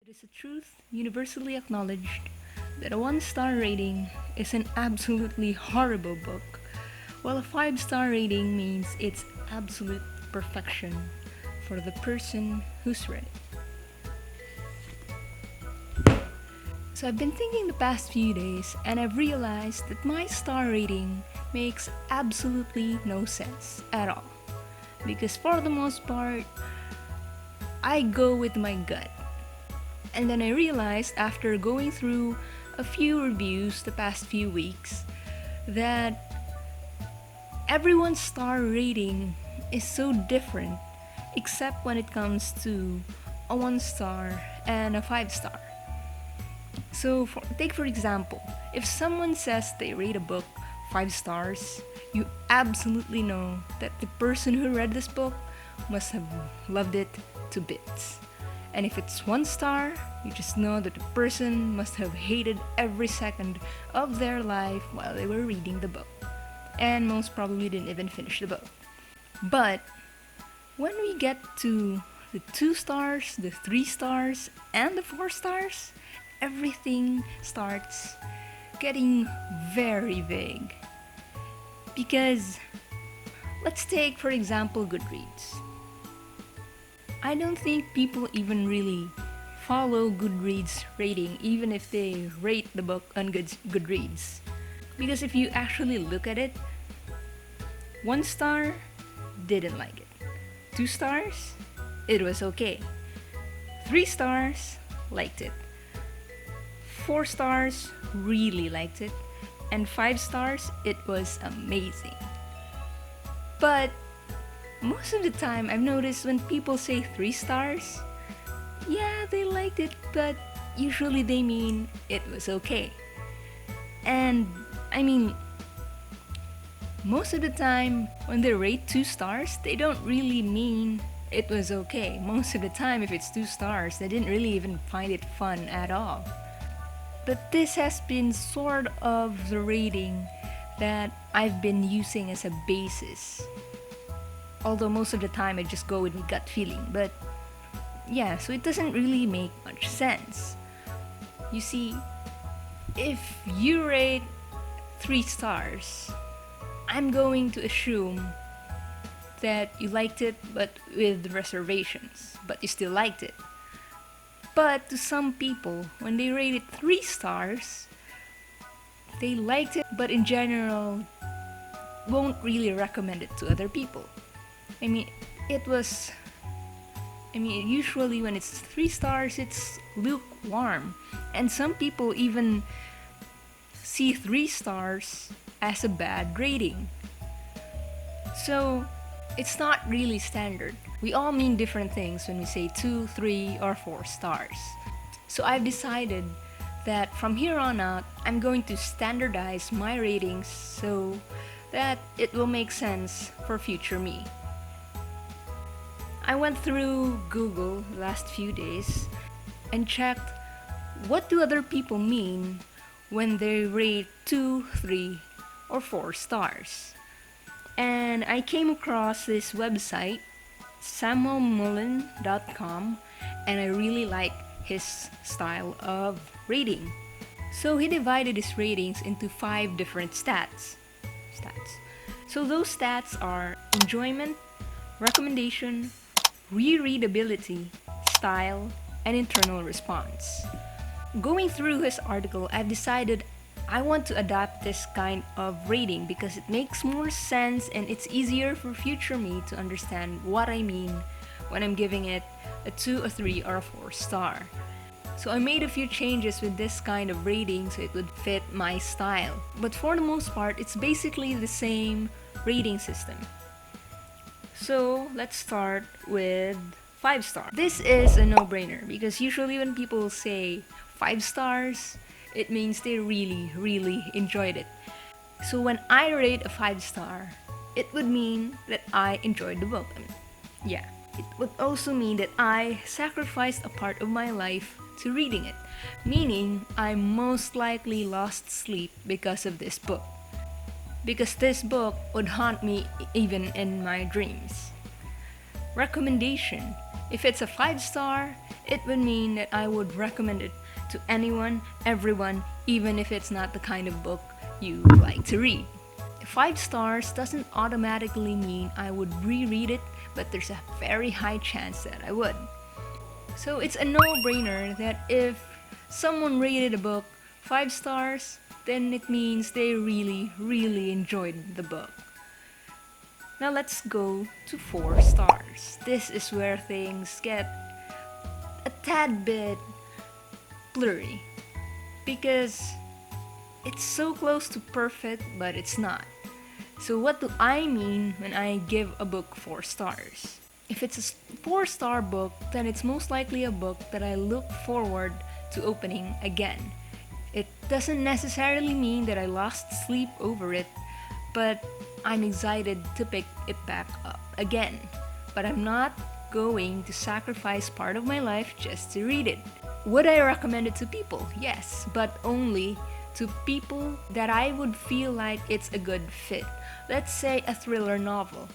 It is a truth universally acknowledged that a one-star rating is an absolutely horrible book, while a five-star rating means it's absolute perfection for the person who's read it. So I've been thinking the past few days and I've realized that my star rating makes absolutely no sense at all. Because for the most part, I go with my gut. And then I realized after going through a few reviews the past few weeks that everyone's star rating is so different except when it comes to a 1 star and a 5 star. So take for example, if someone says they rate a book 5 stars, you absolutely know that the person who read this book must have loved it to bits. And if it's 1 star, you just know that the person must have hated every second of their life while they were reading the book. And most probably didn't even finish the book. But when we get to the 2 stars, the 3 stars, and the 4 stars, everything starts getting very vague. Because let's take for example Goodreads. I don't think people even really follow Goodreads rating even if they rate the book on Goodreads. Because if you actually look at it, 1 star, didn't like it. 2 stars, it was okay. 3 stars, liked it. 4 stars, really liked it. And 5 stars, it was amazing. But most of the time, I've noticed when people say 3 stars, yeah, they liked it, but usually they mean it was okay. And I mean, most of the time, when they rate 2 stars, they don't really mean it was okay. Most of the time, if it's 2 stars, they didn't really even find it fun at all. But this has been sort of the rating that I've been using as a basis. Although most of the time I just go with my gut feeling. But yeah, so it doesn't really make much sense. You see, if you rate 3 stars, I'm going to assume that you liked it but with reservations, but you still liked it. But to some people, when they rate it 3 stars, they liked it but in general won't really recommend it to other people. Usually when it's 3 stars, it's lukewarm. And some people even see 3 stars as a bad rating. So, it's not really standard. We all mean different things when we say 2, 3, or 4 stars. So I've decided that from here on out, I'm going to standardize my ratings so that it will make sense for future me. I went through Google the last few days and checked what do other people mean when they rate 2, 3, or 4 stars. And I came across this website, samuelmullen.com, and I really like his style of rating. So he divided his ratings into 5 different stats. So those stats are enjoyment, recommendation, rereadability, style, and internal response. Going through his article, I've decided I want to adapt this kind of rating because it makes more sense and it's easier for future me to understand what I mean when I'm giving it a 2, a 3, or a 4 star. So I made a few changes with this kind of rating so it would fit my style. But for the most part, it's basically the same rating system. So let's start with 5 stars. This is a no-brainer because usually when people say 5 stars, it means they really, really enjoyed it. So when I rate a 5 star, it would mean that I enjoyed the book. It would also mean that I sacrificed a part of my life to reading it, meaning I most likely lost sleep because of this book. Because this book would haunt me even in my dreams. Recommendation. If it's a 5-star, it would mean that I would recommend it to anyone, everyone, even if it's not the kind of book you like to read. 5 stars doesn't automatically mean I would reread it, but there's a very high chance that I would. So it's a no-brainer that if someone rated a book 5 stars, then it means they really, really enjoyed the book. Now let's go to 4 stars. This is where things get a tad bit blurry because it's so close to perfect, but it's not. So what do I mean when I give a book 4 stars? If it's a 4-star book, then it's most likely a book that I look forward to opening again. It doesn't necessarily mean that I lost sleep over it, but I'm excited to pick it back up again. But I'm not going to sacrifice part of my life just to read it. Would I recommend it to people? Yes, but only to people that I would feel like it's a good fit. Let's say a thriller novel.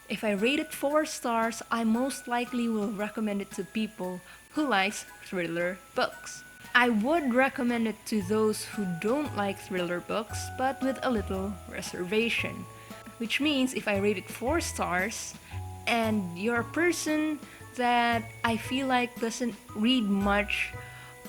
If I rate it 4 stars, I most likely will recommend it to people who likes thriller books. I would recommend it to those who don't like thriller books, but with a little reservation. Which means if I rate it 4 stars, and you're a person that I feel like doesn't read much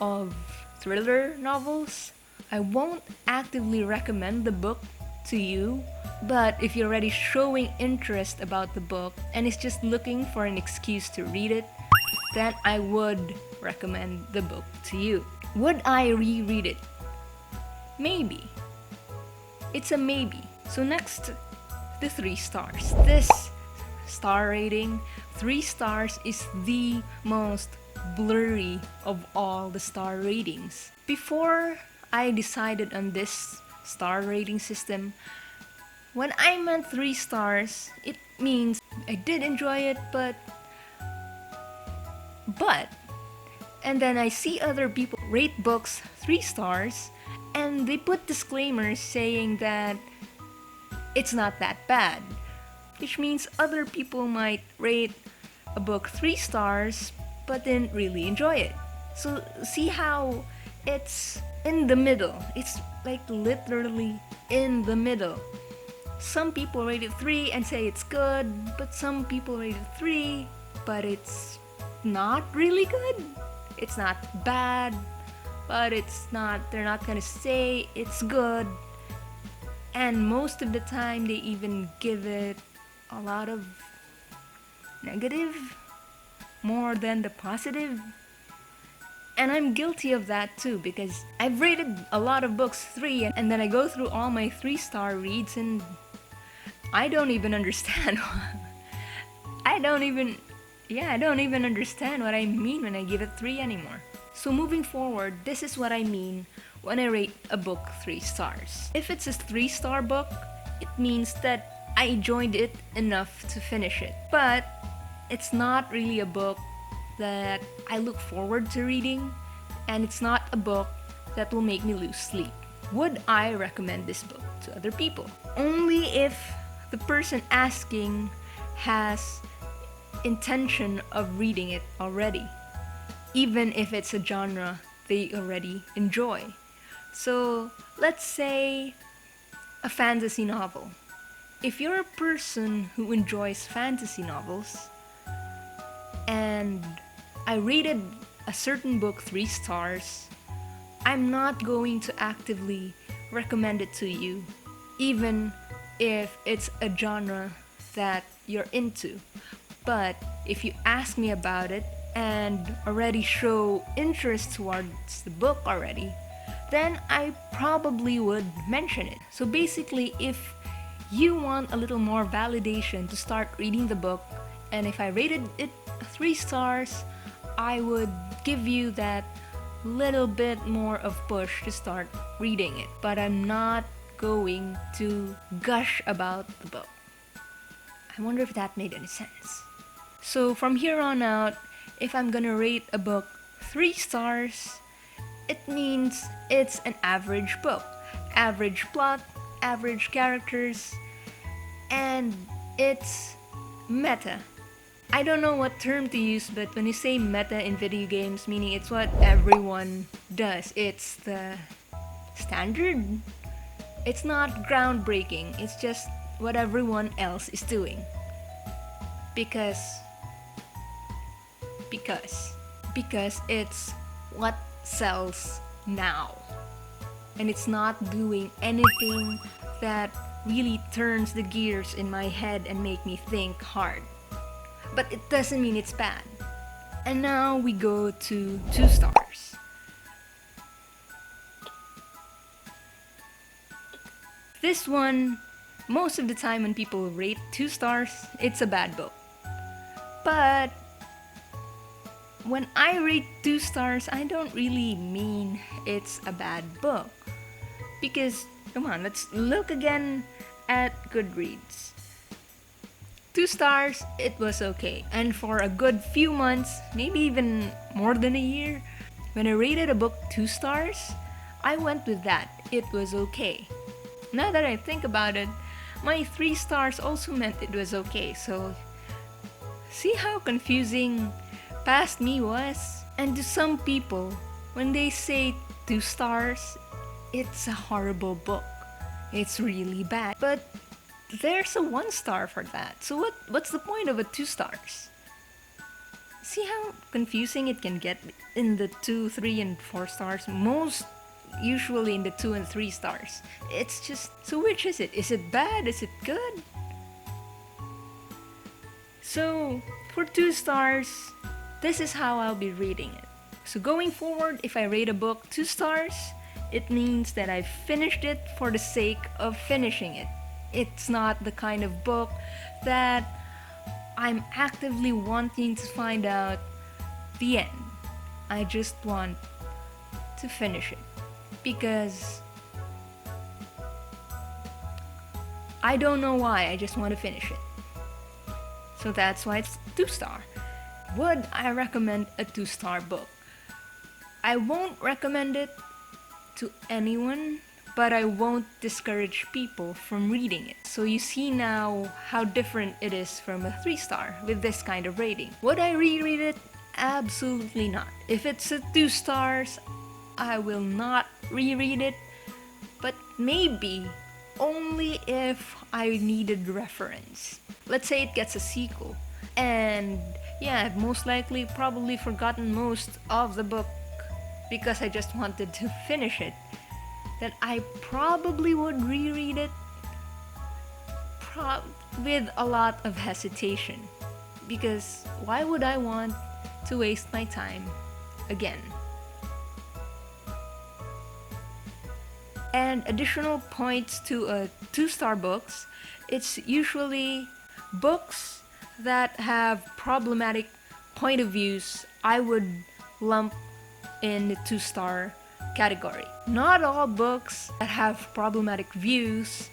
of thriller novels, I won't actively recommend the book to you, but if you're already showing interest about the book and is just looking for an excuse to read it, then I would recommend the book to you. Would I reread it? Maybe. It's a maybe. So next, the 3 stars. This star rating, 3 stars is the most blurry of all the star ratings. Before I decided on this star rating system, when I meant 3 stars, it means I did enjoy it, but, and then I see other people rate books 3 stars, and they put disclaimers saying that it's not that bad, which means other people might rate a book 3 stars, but didn't really enjoy it. So see how it's in the middle. It's like literally in the middle. Some people rate it 3 and say it's good, but some people rate it 3, but it's not really good. It's not bad, but they're not gonna say it's good. And most of the time they even give it a lot of negative, more than the positive. And I'm guilty of that too, because I've rated a lot of books 3 and then I go through all my 3-star reads and I don't even understand. I don't even understand what I mean when I give it 3 anymore. So moving forward, this is what I mean when I rate a book 3 stars. If it's a 3-star book, it means that I enjoyed it enough to finish it. But it's not really a book that I look forward to reading, and it's not a book that will make me lose sleep. Would I recommend this book to other people? Only if the person asking has intention of reading it already, even if it's a genre they already enjoy. So let's say a fantasy novel. If you're a person who enjoys fantasy novels and I rated a certain book 3 stars, I'm not going to actively recommend it to you, even if it's a genre that you're into. But if you ask me about it and already show interest towards the book already, then I probably would mention it. So basically, if you want a little more validation to start reading the book, and if I rated it 3 stars, I would give you that little bit more of push to start reading it. But I'm not going to gush about the book. I wonder if that made any sense. So from here on out, if I'm gonna rate a book 3 stars, it means it's an average book. Average plot, average characters, and it's meta. I don't know what term to use, but when you say meta in video games, meaning it's what everyone does, it's the standard. It's not groundbreaking, it's just what everyone else is doing. Because because it's what sells now. And it's not doing anything that really turns the gears in my head and make me think hard. But it doesn't mean it's bad. And now we go to 2 stars. This one, most of the time when people rate 2 stars, it's a bad book. But when I rate 2 stars, I don't really mean it's a bad book. Because, come on, let's look again at Goodreads. 2 stars, it was okay. And for a good few months, maybe even more than a year, when I rated a book 2 stars, I went with that. It was okay. Now that I think about it, my 3 stars also meant it was okay. So, see how confusing past me was? And to some people, when they say 2 stars, it's a horrible book. It's really bad. But there's a 1 star for that. So what's the point of a 2 stars? See how confusing it can get in the 2, 3, and 4 stars? Most usually in the 2 and 3 stars. It's just, so which is it? Is it bad? Is it good? So for 2 stars, this is how I'll be reading it. So going forward, if I rate a book 2 stars, it means that I finished it for the sake of finishing it. It's not the kind of book that I'm actively wanting to find out the end. I just want to finish it. Because I don't know why, I just want to finish it. So that's why it's 2 star. Would I recommend a 2 star book? I won't recommend it to anyone, but I won't discourage people from reading it. So you see now how different it is from a 3 star with this kind of rating. Would I reread it? Absolutely not. If it's a 2 stars, I will not reread it, but maybe only if I needed reference. Let's say it gets a sequel, and yeah, I've most likely probably forgotten most of the book because I just wanted to finish it, then I probably would reread it with a lot of hesitation. Because why would I want to waste my time again? And additional points to a 2 star books, it's usually books that have problematic point of views I would lump in the 2 star category. Not all books that have problematic views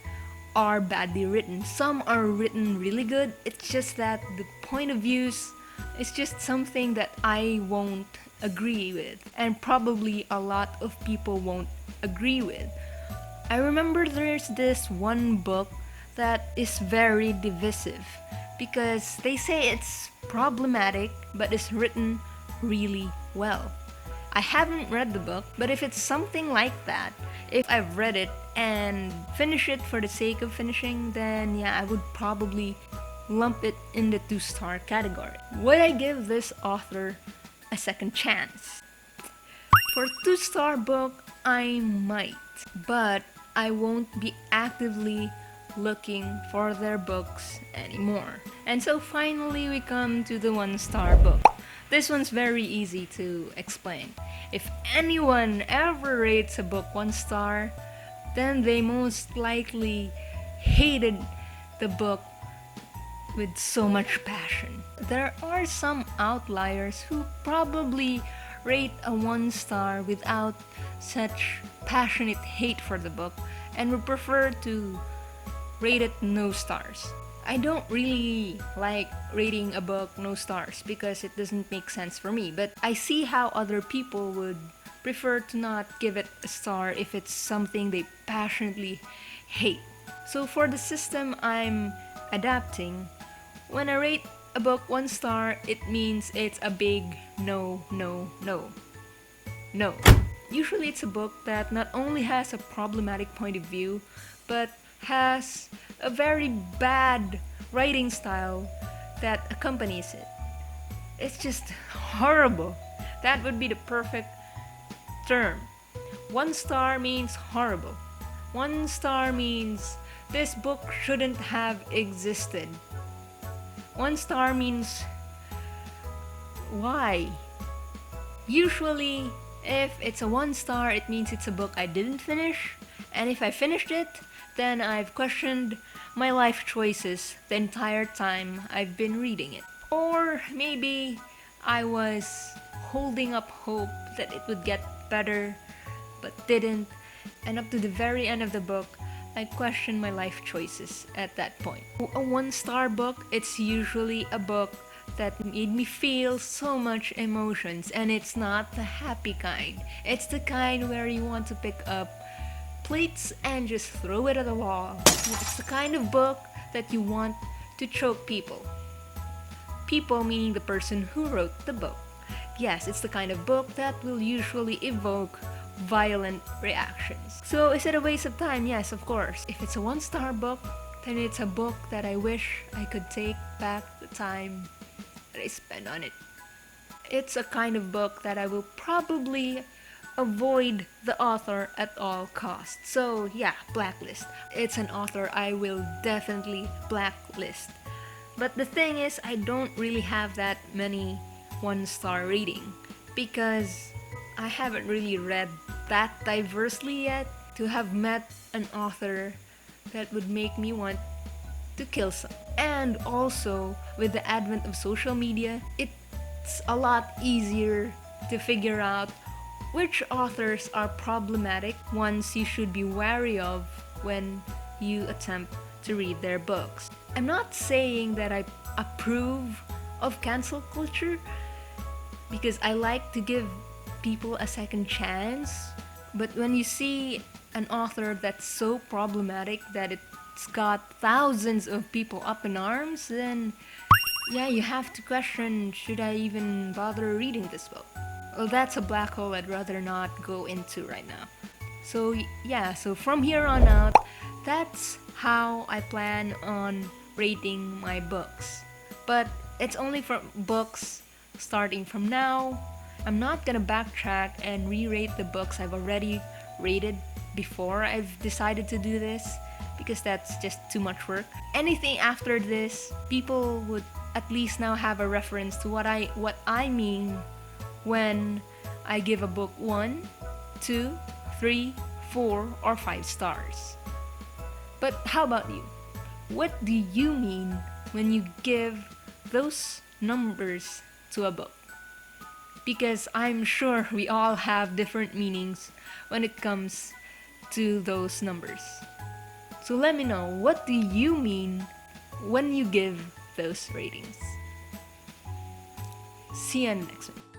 are badly written. Some are written really good. It's just that the point of views is just something that I won't agree with, and probably a lot of people won't agree with. I remember there's this one book that is very divisive because they say it's problematic but it's written really well. I haven't read the book, but if it's something like that, if I've read it and finish it for the sake of finishing, then yeah, I would probably lump it in the 2 star category. Would I give this author a second chance? For 2 star book, I might, but I won't be actively looking for their books anymore. And so finally we come to the 1 star book. This one's very easy to explain. If anyone ever rates a book 1 star, then they most likely hated the book with so much passion. There are some outliers who probably rate a 1 star without such passionate hate for the book and would prefer to rate it no stars. I don't really like rating a book no stars because it doesn't make sense for me, but I see how other people would prefer to not give it a star if it's something they passionately hate. So for the system I'm adapting, when I rate a book 1 star, it means it's a big no, no, no. No. Usually it's a book that not only has a problematic point of view, but has a very bad writing style that accompanies it. It's just horrible. That would be the perfect term. 1 star means horrible. 1 star means this book shouldn't have existed. 1 star means why? Usually, if it's a 1 star, it means it's a book I didn't finish, and if I finished it, then I've questioned my life choices the entire time I've been reading it. Or maybe I was holding up hope that it would get better, but didn't, and up to the very end of the book, I questioned my life choices at that point. A 1 star book, it's usually a book that made me feel so much emotions, and it's not the happy kind. It's the kind where you want to pick up plates and just throw it at the wall. It's the kind of book that you want to choke people. People meaning the person who wrote the book. Yes, it's the kind of book that will usually evoke violent reactions. So is it a waste of time? Yes, of course. If it's a 1 star book, then it's a book that I wish I could take back the time that I spent on it. It's a kind of book that I will probably avoid the author at all costs. So yeah, blacklist. It's an author I will definitely blacklist. But the thing is, I don't really have that many 1 star rating because I haven't really read that diversely yet to have met an author that would make me want to kill some. And also, with the advent of social media, it's a lot easier to figure out which authors are problematic, ones you should be wary of when you attempt to read their books. I'm not saying that I approve of cancel culture because I like to give people a second chance, but when you see an author that's so problematic that it's got thousands of people up in arms, then yeah, you have to question, should I even bother reading this book? Well, that's a black hole I'd rather not go into right now. So yeah, so from here on out, that's how I plan on rating my books. But it's only for books starting from now. I'm not gonna backtrack and re-rate the books I've already rated before I've decided to do this, because that's just too much work. Anything after this, people would at least now have a reference to what I mean when I give a book 1, 2, 3, 4, or 5 stars. But how about you? What do you mean when you give those numbers to a book? Because I'm sure we all have different meanings when it comes to those numbers. So let me know, what do you mean when you give those ratings? See you in the next one.